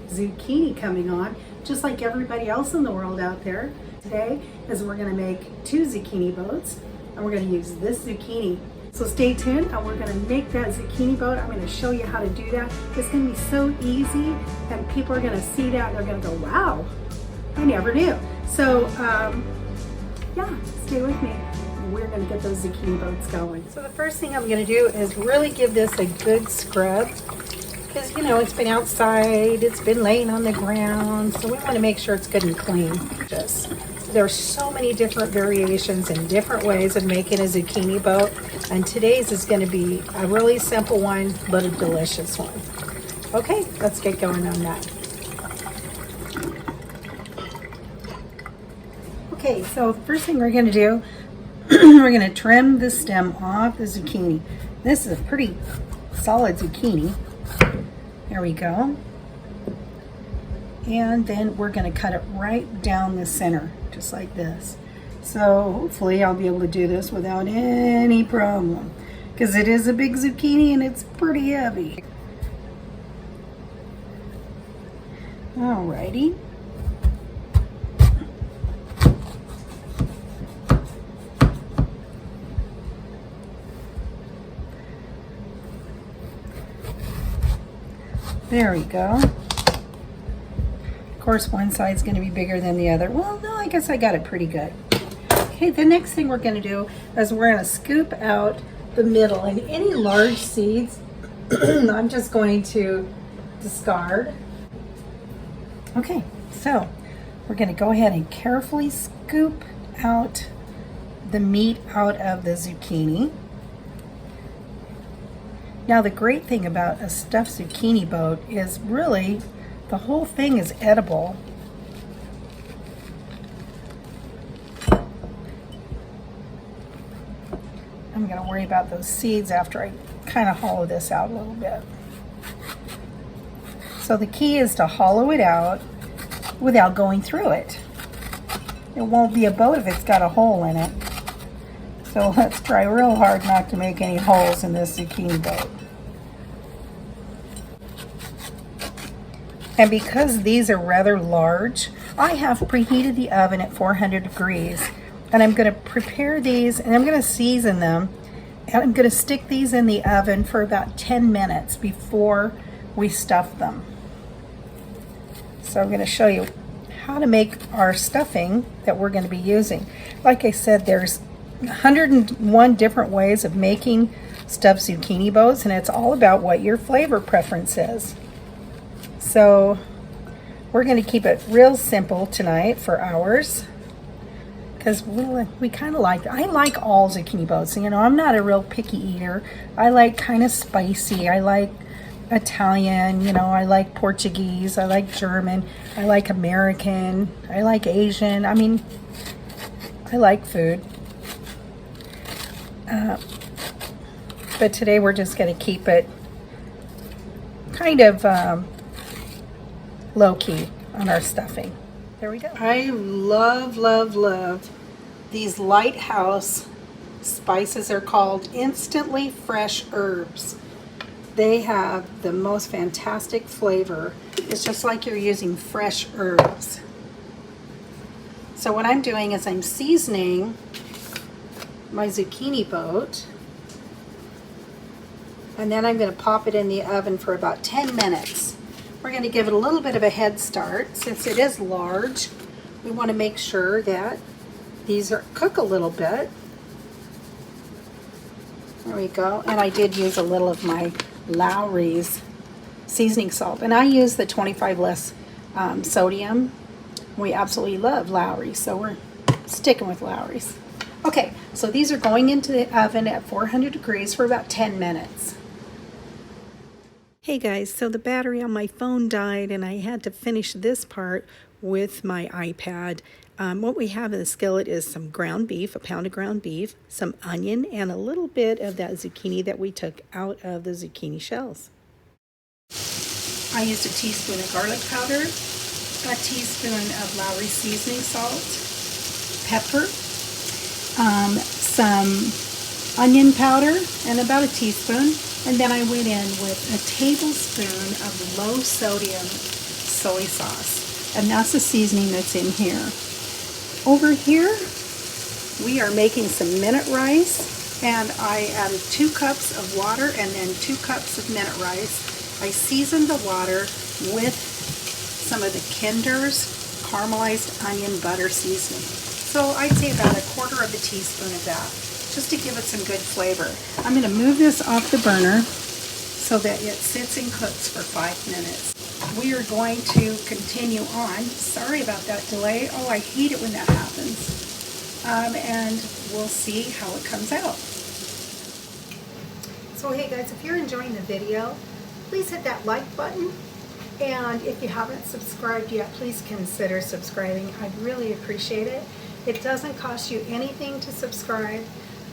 zucchini coming on, just like everybody else in the world out there. Today is we're going to make 2 zucchini boats, and we're going to use this zucchini. So stay tuned, and we're going to make that zucchini boat. I'm going to show you how to do that. It's going to be so easy, and people are going to see that and they're going to go, wow, I never knew. So yeah, stay with me. We're going to get those zucchini boats going. So the first thing I'm going to do is really give this a good scrub, because you know it's been outside, it's been laying on the ground, so we want to make sure it's good and clean. There's so many different variations and different ways of making a zucchini boat, and today's is going to be a really simple one but a delicious one. Okay, let's get going on that. Okay, so the first thing we're going to do, we're going to trim the stem off the zucchini. This is a pretty solid zucchini. There we go. And then we're going to cut it right down the center, just like this. So hopefully I'll be able to do this without any problem, because it is a big zucchini and it's pretty heavy. Alrighty. There we go. Of course, one side's going to be bigger than the other. Well, no, I guess I got it pretty good. Okay, the next thing we're going to do is we're going to scoop out the middle, and any large seeds I'm just going to discard. Okay, so we're going to go ahead and carefully scoop out the meat out of the zucchini. Now the great thing about a stuffed zucchini boat is really the whole thing is edible. I'm going to worry about those seeds after I kind of hollow this out a little bit. So the key is to hollow it out without going through it. It won't be a boat if it's got a hole in it. So let's try real hard not to make any holes in this zucchini boat. And because these are rather large, I have preheated the oven at 400 degrees. And I'm going to prepare these, and I'm going to season them. And I'm going to stick these in the oven for about 10 minutes before we stuff them. So I'm going to show you how to make our stuffing that we're going to be using. Like I said, there's 101 different ways of making stuffed zucchini boats, and it's all about what your flavor preference is. So we're going to keep it real simple tonight for ours, because we kind of I like all zucchini boats. You know, I'm not a real picky eater. I like kind of spicy. I like Italian, you know, I like Portuguese, I like German, I like American, I like Asian. I mean, I like food. But today we're just going to keep it kind of low-key on our stuffing. There we go. I love, love, love these Lighthouse spices. They're called instantly fresh herbs. They have the most fantastic flavor. It's just like you're using fresh herbs. So what I'm doing is I'm seasoning my zucchini boat, and then I'm going to pop it in the oven for about 10 minutes. We're going to give it a little bit of a head start. Since it is large, we want to make sure that these cook a little bit. There we go. And I did use a little of my Lowry's seasoning salt, and I use the 25 less sodium. We absolutely love Lowry's, so we're sticking with Lowry's. Okay, so these are going into the oven at 400 degrees for about 10 minutes. Hey guys, so the battery on my phone died and I had to finish this part with my iPad. What we have in the skillet is some ground beef, a pound of ground beef, some onion, and a little bit of that zucchini that we took out of the zucchini shells. I used a teaspoon of garlic powder, a teaspoon of Lowry seasoning salt, pepper, some onion powder, and about a teaspoon. And then I went in with a tablespoon of low sodium soy sauce. And that's the seasoning that's in here. Over here, we are making some minute rice, and I added 2 cups of water and then 2 cups of minute rice. I seasoned the water with some of the Kinder's caramelized onion butter seasoning. So I'd say about 1/4 of a teaspoon of that, just to give it some good flavor. I'm going to move this off the burner so that it sits and cooks for 5 minutes. We are going to continue on. Sorry about that delay. Oh, I hate it when that happens. And we'll see how it comes out. So hey guys, if you're enjoying the video, please hit that like button. And if you haven't subscribed yet, please consider subscribing. I'd really appreciate it. It doesn't cost you anything to subscribe,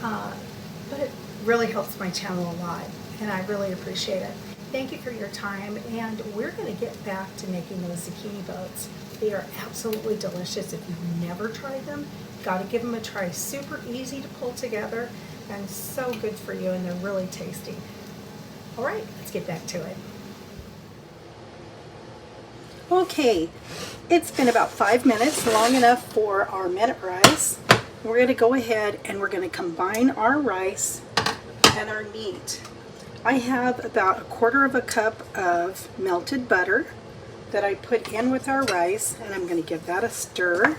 but it really helps my channel a lot, and I really appreciate it. Thank you for your time, and we're going to get back to making those zucchini boats. They are absolutely delicious. If you've never tried them, got to give them a try. Super easy to pull together and so good for you, and they're really tasty. All right, let's get back to it. Okay, it's been about 5 minutes, long enough for our minute rice. We're going to go ahead and we're going to combine our rice and our meat. I have about 1/4 cup of melted butter that I put in with our rice, and I'm going to give that a stir.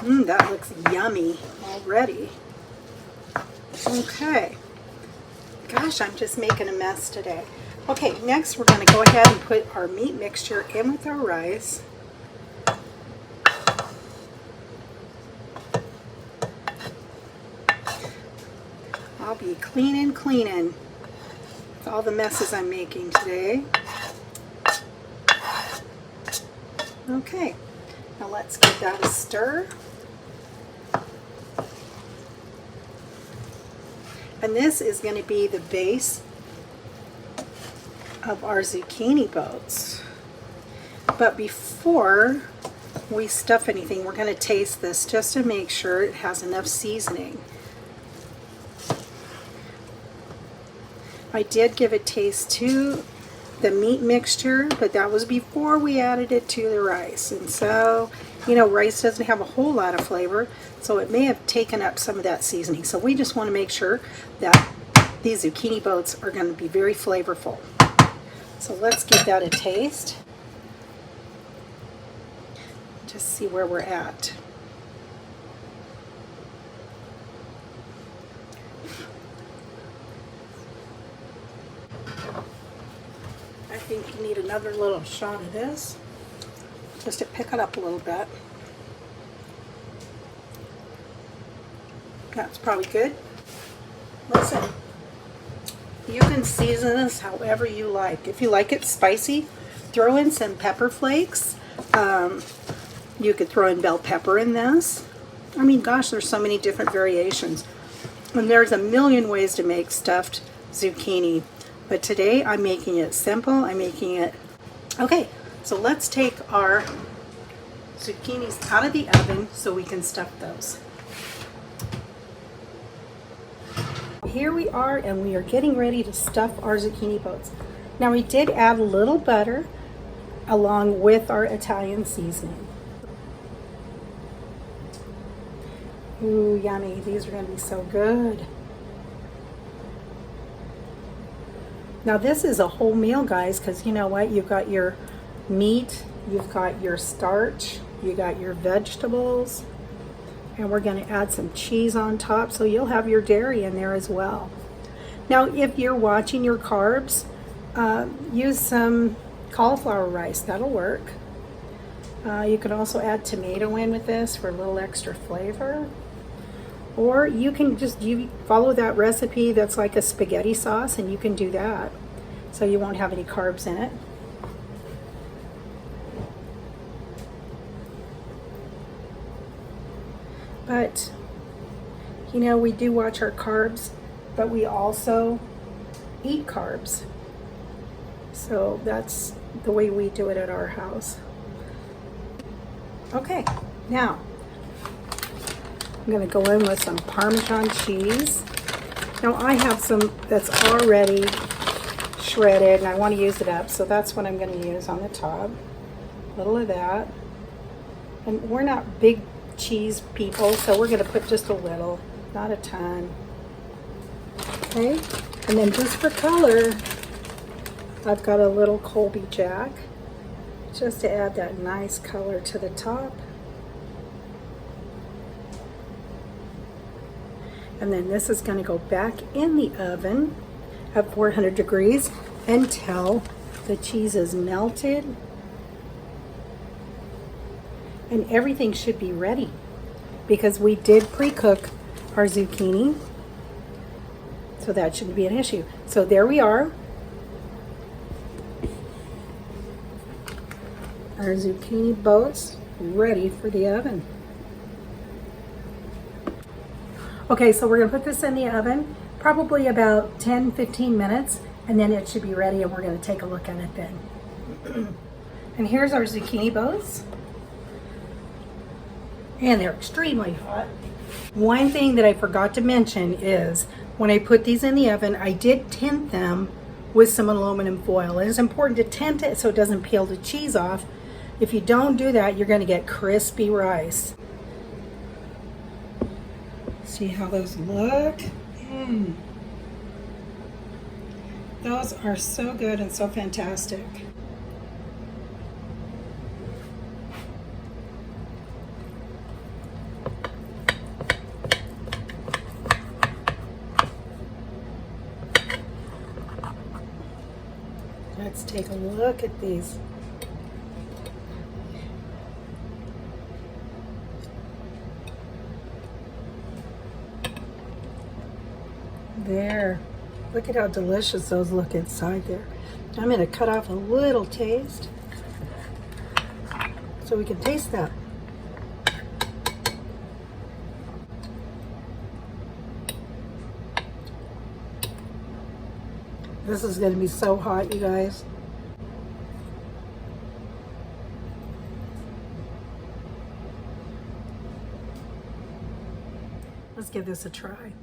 That looks yummy already. Okay. Gosh, I'm just making a mess today. Okay, next we're going to go ahead and put our meat mixture in with our rice. I'll be cleaning with all the messes I'm making today. Okay, now let's give that a stir. And this is going to be the base of our zucchini boats. But before we stuff anything, we're going to taste this just to make sure it has enough seasoning. I did give a taste to the meat mixture, but that was before we added it to the rice. And so, you know, rice doesn't have a whole lot of flavor, so it may have taken up some of that seasoning. So we just want to make sure that these zucchini boats are going to be very flavorful. So let's give that a taste. Just see where we're at. I think you need another little shot of this, just to pick it up a little bit. That's probably good. Listen, you can season this however you like. If you like it spicy, throw in some pepper flakes. You could throw in bell pepper in this. I mean, gosh, there's so many different variations. And there's a million ways to make stuffed zucchini. But today I'm making it simple. I'm making it... Okay, so let's take our zucchinis out of the oven so we can stuff those. Here we are, and we are getting ready to stuff our zucchini boats. Now we did add a little butter along with our Italian seasoning. Ooh, yummy. These are going to be so good. Now this is a whole meal, guys, because you know what? You've got your meat, you've got your starch, you got your vegetables, and we're going to add some cheese on top, so you'll have your dairy in there as well. Now if you're watching your carbs, use some cauliflower rice. That'll work. You can also add tomato in with this for a little extra flavor. Or you can just follow that recipe that's like a spaghetti sauce, and you can do that. So you won't have any carbs in it. But, you know, we do watch our carbs, but we also eat carbs. So that's the way we do it at our house. Okay, now I'm going to go in with some Parmesan cheese. Now I have some that's already shredded and I want to use it up, so that's what I'm going to use on the top. A little of that. And we're not big cheese people, so we're going to put just a little, not a ton. Okay, and then just for color, I've got a little Colby Jack, just to add that nice color to the top. And then this is going to go back in the oven at 400 degrees until the cheese is melted. And everything should be ready because we did pre-cook our zucchini. So that shouldn't be an issue. So there we are. Our zucchini boats ready for the oven. Okay, so we're gonna put this in the oven, probably about 10-15 minutes, and then it should be ready and we're gonna take a look at it then. And here's our zucchini boats. And they're extremely hot. One thing that I forgot to mention is when I put these in the oven, I did tint them with some aluminum foil. It is important to tint it so it doesn't peel the cheese off. If you don't do that, you're gonna get crispy rice. See how those look? Those are so good and so fantastic. Let's take a look at these. There. Look at how delicious those look inside there. I'm going to cut off a little taste so we can taste that. This is going to be so hot, you guys. Let's give this a try.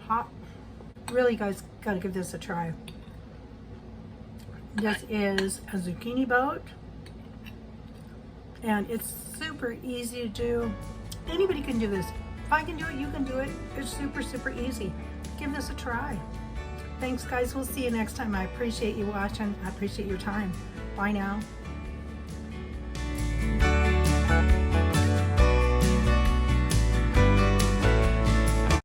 Hot. Really, guys, gotta give this a try. This is a zucchini boat, and it's super easy to do. Anybody can do this. If I can do it, you can do it. It's super, super easy. Give this a try. Thanks, guys. We'll see you next time. I appreciate you watching. I appreciate your time. Bye now.